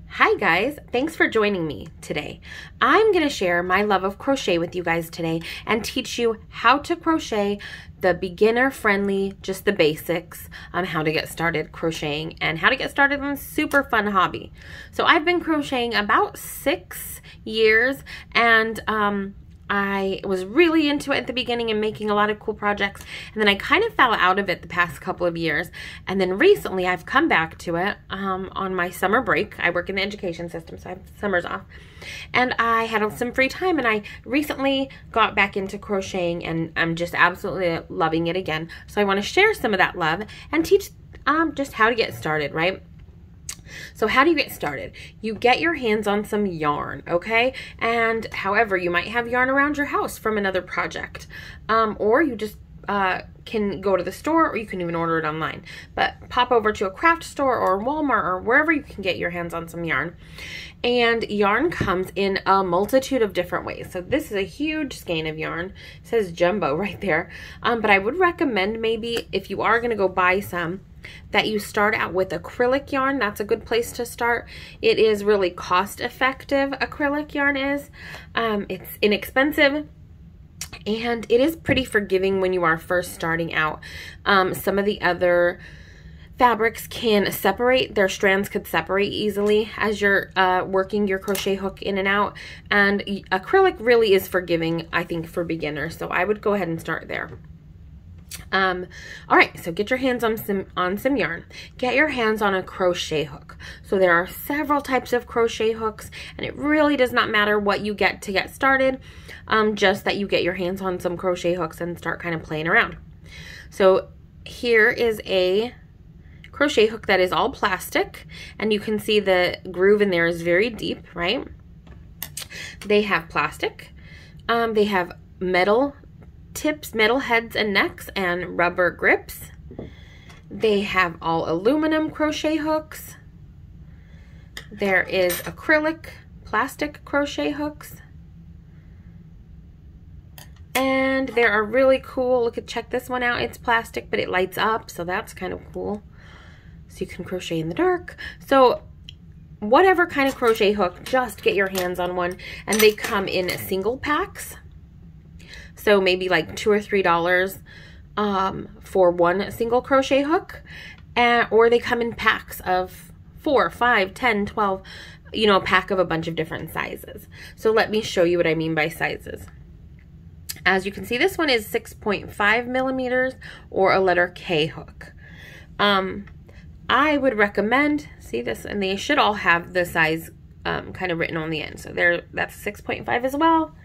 Hi guys, thanks for joining me today. I'm going to share my love of crochet with you guys today and teach you how to crochet the beginner friendly, just the basics on how to get started crocheting and how to get started on a super fun hobby. So I've been crocheting about 6 years and I was really into it at the beginning and making a lot of cool projects, and then I kind of fell out of it the past couple of years, and then recently I've come back to it on my summer break. I work in the education system, so I have summers off, and I had some free time, and I recently got back into crocheting, and I'm just absolutely loving it again. So I want to share some of that love and teach just how to get started, right? So how do you get started? You get your hands on some yarn, okay? And however, you might have yarn around your house from another project, or you just can go to the store, or you can even order it online. But pop over to a craft store or Walmart or wherever you can get your hands on some yarn. And yarn comes in a multitude of different ways. So this is a huge skein of yarn. It says jumbo right there. But I would recommend maybe if you are going to go buy some, that you start out with acrylic yarn. That's a good place to start. It is really cost effective, acrylic yarn is. It's inexpensive and it is pretty forgiving when you are first starting out. Some of the other fabrics can separate, their strands could separate easily as you're working your crochet hook in and out, and acrylic really is forgiving, I think, for beginners, so I would go ahead and start there. All right, so get your hands on some yarn. Get your hands on a crochet hook. So there are several types of crochet hooks, and it really does not matter what you get to get started, just that you get your hands on some crochet hooks and start kind of playing around. So here is a crochet hook that is all plastic, and you can see the groove in there is very deep, right? They have plastic, they have metal tips, metal heads and necks, and rubber grips. They have all aluminum crochet hooks. There is acrylic, plastic crochet hooks. And there are really cool, check this one out. It's plastic, but it lights up, so that's kind of cool. So you can crochet in the dark. So whatever kind of crochet hook, just get your hands on one. And they come in single packs. So maybe like $2 or $3 for one single crochet hook, or they come in packs of 4, 5, 10, 12, you know, a pack of a bunch of different sizes. So let me show you what I mean by sizes. As you can see, this one is 6.5 millimeters or a letter K hook. I would recommend, see this, and they should all have the size kind of written on the end. So that's 6.5 as well.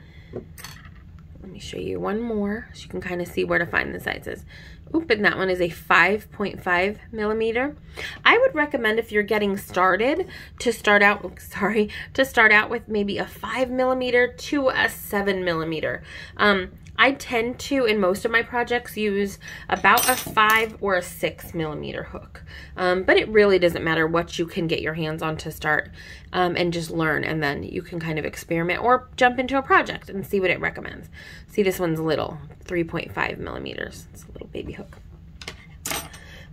Let me show you one more so you can kind of see where to find the sizes. Oop, and that one is a 5.5 millimeter. I would recommend, if you're getting started, to start out with maybe a 5 millimeter to a 7 millimeter. I tend to, in most of my projects, use about a 5 or a 6 millimeter hook. But it really doesn't matter what you can get your hands on to start, and just learn, and then you can kind of experiment or jump into a project and see what it recommends. See, this one's little, 3.5 millimeters. It's a little baby hook.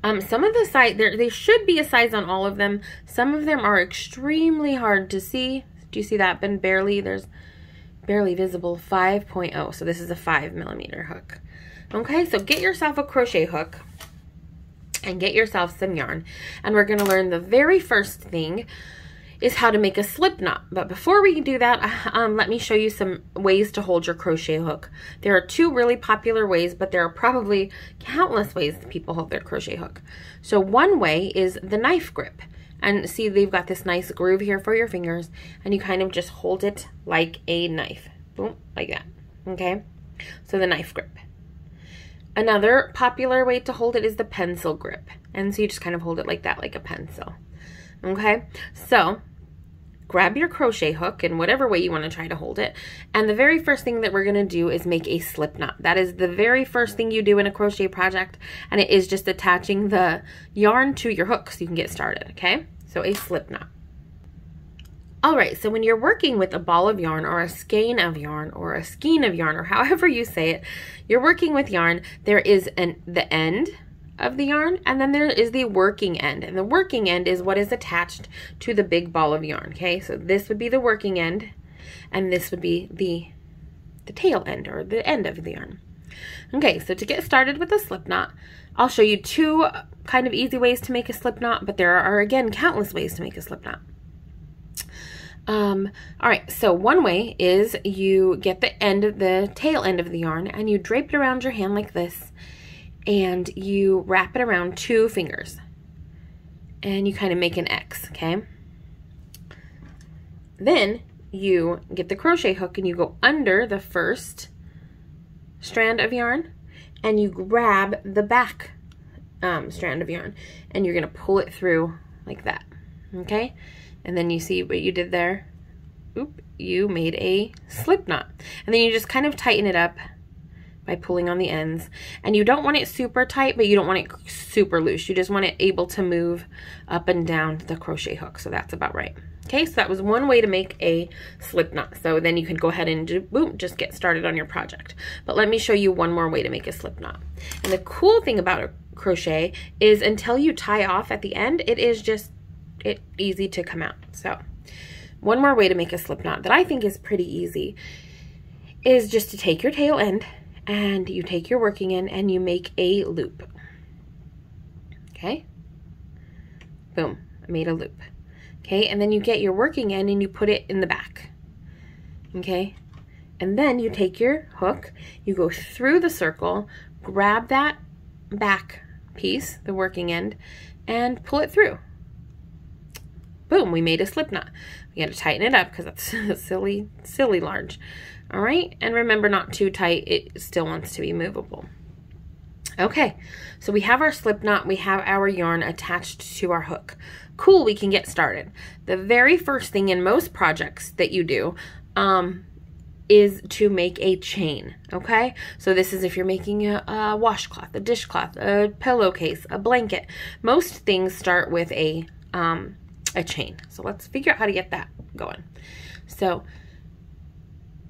Some of the size, there should be a size on all of them. Some of them are extremely hard to see. Do you see that? Been barely, there's barely visible, 5.0. So this is a 5 millimeter hook. Okay, so get yourself a crochet hook and get yourself some yarn. And we're going to learn the very first thing is how to make a slip knot. But before we do that, let me show you some ways to hold your crochet hook. There are 2 really popular ways, but there are probably countless ways that people hold their crochet hook. So one way is the knife grip. And see, they've got this nice groove here for your fingers, and you kind of just hold it like a knife. Boom, like that. Okay? So the knife grip. Another popular way to hold it is the pencil grip. And so you just kind of hold it like that, like a pencil. Okay? So grab your crochet hook in whatever way you want to try to hold it. And the very first thing that we're going to do is make a slip knot. That is the very first thing you do in a crochet project. And it is just attaching the yarn to your hook so you can get started. Okay? So a slip knot. All right, so when you're working with a ball of yarn or a skein of yarn or a skein of yarn, or however you say it, you're working with yarn, there is the end of the yarn, and then there is the working end, and the working end is what is attached to the big ball of yarn. Okay, so this would be the working end, and this would be the tail end, or the end of the yarn. Okay, so to get started with a slip knot, I'll show you two kind of easy ways to make a slip knot, but there are, again, countless ways to make a slip knot. All right, so one way is you get the tail end of the yarn, and you drape it around your hand like this, and you wrap it around 2 fingers, and you kind of make an X, okay? Then you get the crochet hook and you go under the first strand of yarn, and you grab the back strand of yarn, and you're gonna pull it through like that, okay? And then you see what you did there. Oop, you made a slip knot. And then you just kind of tighten it up by pulling on the ends. And you don't want it super tight, but you don't want it super loose. You just want it able to move up and down the crochet hook. So that's about right. Okay, so that was one way to make a slip knot. So then you can go ahead and boom, just get started on your project. But let me show you one more way to make a slip knot. And the cool thing about a crochet is until you tie off at the end, it is just easy to come out. So one more way to make a slip knot that I think is pretty easy is just to take your tail end and you take your working end and you make a loop. Okay, boom, I made a loop. Okay, and then you get your working end and you put it in the back. Okay, and then you take your hook, you go through the circle, grab that back piece, the working end, and pull it through. Boom, we made a slip knot. We got to tighten it up because that's silly large. All right, and remember, not too tight. It still wants to be movable. Okay, so we have our slip knot. We have our yarn attached to our hook. Cool, we can get started. The very first thing in most projects that you do is to make a chain, okay? So this is if you're making a washcloth, a dishcloth, a pillowcase, a blanket. Most things start with a chain. So let's figure out how to get that going. So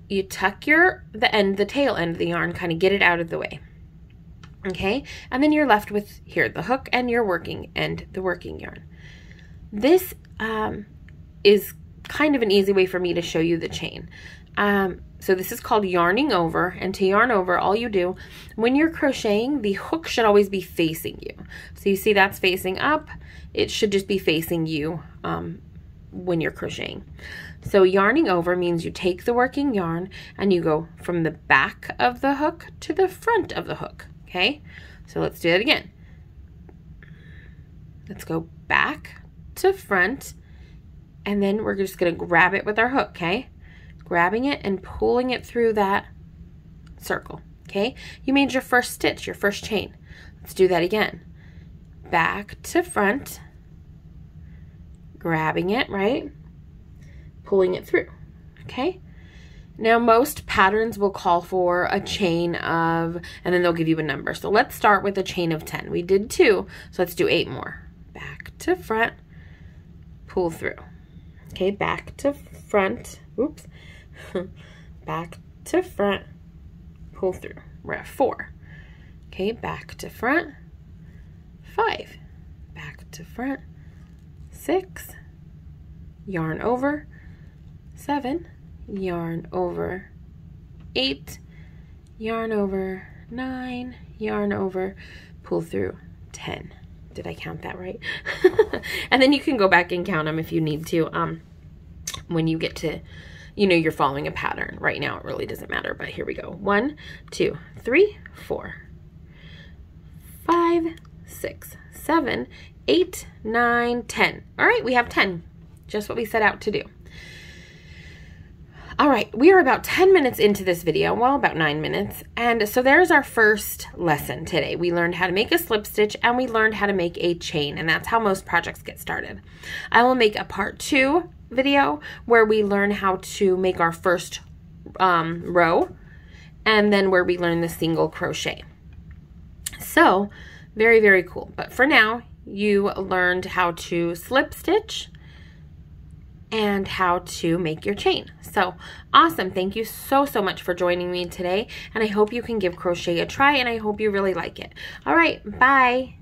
you tuck the tail end of the yarn, kind of get it out of the way. Okay, and then you're left with here the hook and your working end, the working yarn. This is kind of an easy way for me to show you the chain. So this is called yarning over, and to yarn over, all you do when you're crocheting, the hook should always be facing you. So you see that's facing up. It should just be facing you when you're crocheting. So yarning over means you take the working yarn and you go from the back of the hook to the front of the hook. Okay, so let's do that again. Let's go back to front, and then we're just going to grab it with our hook, okay? Grabbing it and pulling it through that circle, okay? You made your first stitch, your first chain. Let's do that again. Back to front, grabbing it, right? Pulling it through, okay? Now, most patterns will call for a chain of, and then they'll give you a number. So let's start with a chain of 10. We did 2, so let's do 8 more. Back to front, pull through. Okay, back to front, oops. Back to front, pull through. We're at 4. Okay, back to front, 5. Back to front, 6. Yarn over, 7. Yarn over, 8, yarn over, 9, yarn over, pull through, 10. Did I count that right? And then you can go back and count them if you need to when you get to, you know, you're following a pattern. Right now it really doesn't matter, but here we go. 1, 2, 3, 4, 5, 6, 7, 8, 9, 10. All right, we have 10, just what we set out to do. All right, we are about 10 minutes into this video, well, about 9 minutes, and so there's our first lesson today. We learned how to make a slip stitch, and we learned how to make a chain, and that's how most projects get started. I will make a part 2 video where we learn how to make our first row, and then where we learn the single crochet. So, very, very cool. But for now, you learned how to slip stitch and how to make your chain. So awesome. Thank you so much for joining me today, and I hope you can give crochet a try, and I hope you really like it. All right, bye.